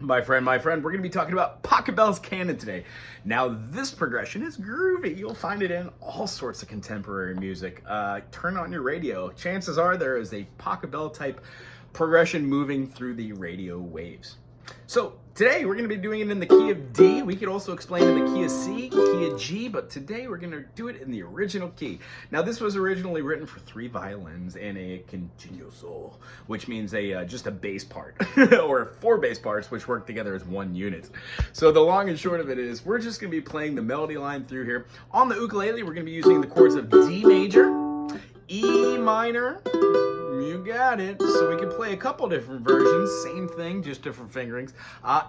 My friend, we're going to be talking about Pachelbel's Canon today. Now, this progression is groovy. You'll find it in all sorts of contemporary music. Turn on your radio. Chances are there is a Pachelbel type progression moving through the radio waves. So today we're going to be doing it in the key of D. We could also explain in the key of C, key of G, but today we're going to do it in the original key. Now this was originally written for 3 violins and a continuoso, which means just a bass part, or 4 bass parts which work together as one unit. So the long and short of it is we're just going to be playing the melody line through here. On the ukulele we're going to be using the chords of D major, E minor, you got it. So we can play a couple different versions, same thing, just different fingerings.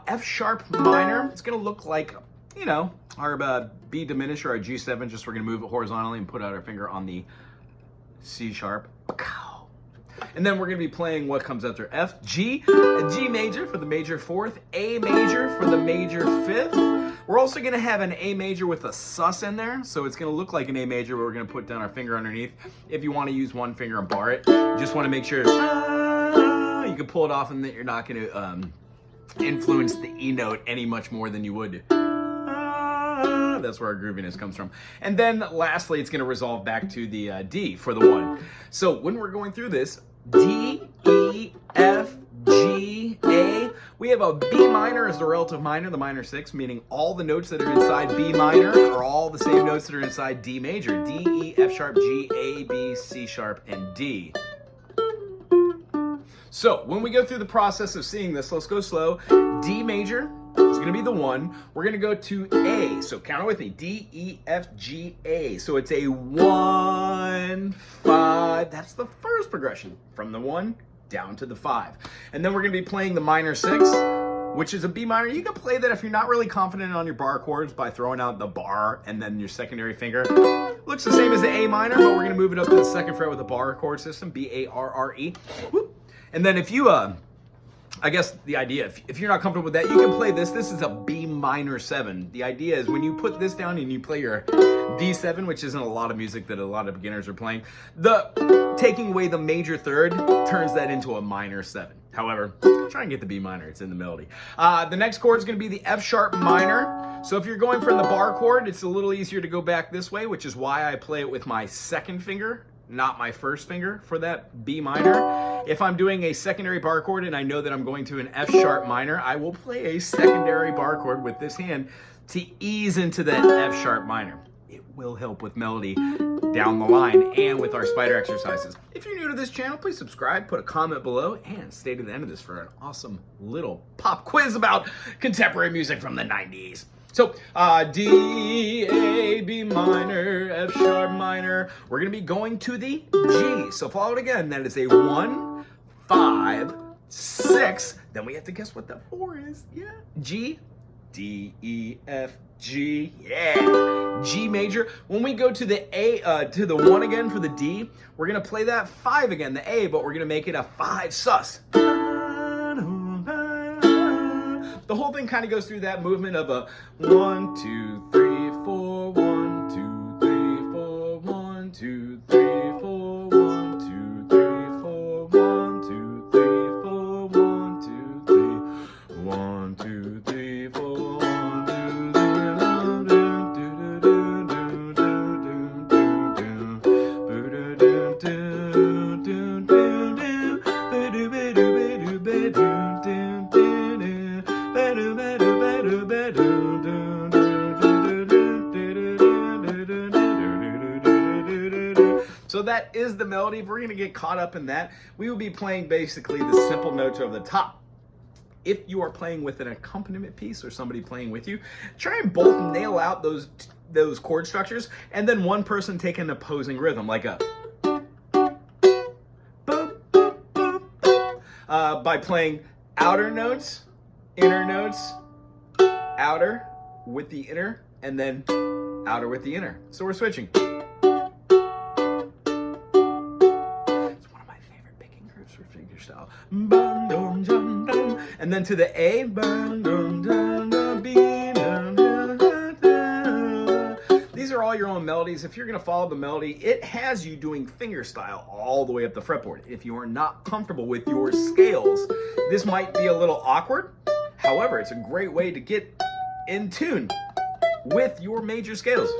F sharp minor, it's gonna look like, you know, our B diminished or our G7, just we're gonna move it horizontally and put out our finger on the C sharp. And then we're gonna be playing what comes after F, G, a G major for the major 4th, A major for the major 5th. We're also gonna have an A major with a sus in there, so it's gonna look like an A major, but we're gonna put down our finger underneath. If you wanna use one finger and bar it, you just wanna make sure you can pull it off and that you're not gonna influence the E note any much more than you would. That's where our grooviness comes from. And then lastly, it's gonna resolve back to the D for the 1. So when we're going through this, D, E, F, G, A, we have a B minor as the relative minor, the minor 6, meaning all the notes that are inside B minor are all the same notes that are inside D major. D, E, F sharp, G, A, B, C sharp, and D. So when we go through the process of seeing this, let's go slow. D major is going to be the 1. We're going to go to A. So count it with me. D, E, F, G, A. So it's a 1, 5. That's the first progression from the 1 down to the 5. And then we're going to be playing the minor 6, which is a B minor. You can play that if you're not really confident on your bar chords by throwing out the bar and then your secondary finger. Looks the same as the A minor, but we're going to move it up to the 2nd fret with a bar chord system, B-A-R-R-E. Whoop. And then if you, I guess the idea, if you're not comfortable with that, you can play this. This is a B minor 7. The idea is when you put this down and you play your D7, which isn't a lot of music that a lot of beginners are playing, taking away the major 3rd turns that into a minor 7. However, try and get the B minor, it's in the melody. The next chord is going to be the F sharp minor. So if you're going from the bar chord, it's a little easier to go back this way, which is why I play it with my 2nd finger, not my 1st finger for that B minor. If I'm doing a secondary bar chord and I know that I'm going to an F sharp minor, I will play a secondary bar chord with this hand to ease into that F sharp minor. It will help with melody down the line and with our spider exercises. If you're new to this channel, please subscribe, put a comment below, and stay to the end of this for an awesome little pop quiz about contemporary music from the 90s. So, D, A, B minor, F sharp minor. We're going to be going to the G. So follow it again. That is a 1, 5, 6. Then we have to guess what the 4 is. Yeah. G, D, E, F, G. Yeah. G major. When we go to the A, to the 1 again for the D, we're going to play that 5 again, the A, but we're going to make it a 5 sus. The whole thing kind of goes through that movement of a 1, 2, 3, 4, 1, 2, 3, 4, 1, 2, 3, 4, 1, 2, 3, 4, 1, 2, 3, 4, 1, 2, 3, 1, 2, 3, 4, 1, So that is the melody. If we're going to get caught up in that, we will be playing basically the simple notes over the top. If you are playing with an accompaniment piece or somebody playing with you, try and both nail out those chord structures, and then one person take an opposing rhythm, like a by playing outer notes, inner notes, outer with the inner, and then outer with the inner. So we're switching. Style. And then to the A. These are all your own melodies. If you're going to follow the melody, it has you doing finger style all the way up the fretboard. If you are not comfortable with your scales, this might be a little awkward. However, it's a great way to get in tune with your major scales.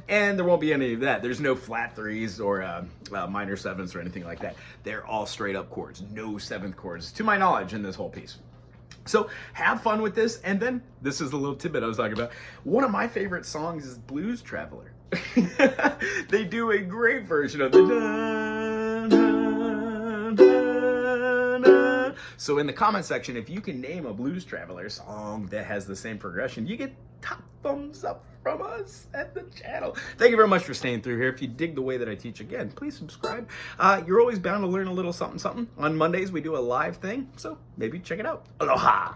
And there won't be any of that. There's no flat threes or minor sevenths or anything like that. They're all straight up chords, no seventh chords, to my knowledge, in this whole piece. So have fun with this. And then this is the little tidbit I was talking about. One of my favorite songs is Blues Traveler. They do a great version of the. So in the comment section, if you can name a Blues Traveler song that has the same progression, you get top thumbs up from us at the channel. Thank you very much for staying through here. If you dig the way that I teach, again, please subscribe. You're always bound to learn a little something something. On Mondays, we do a live thing, so maybe check it out. Aloha!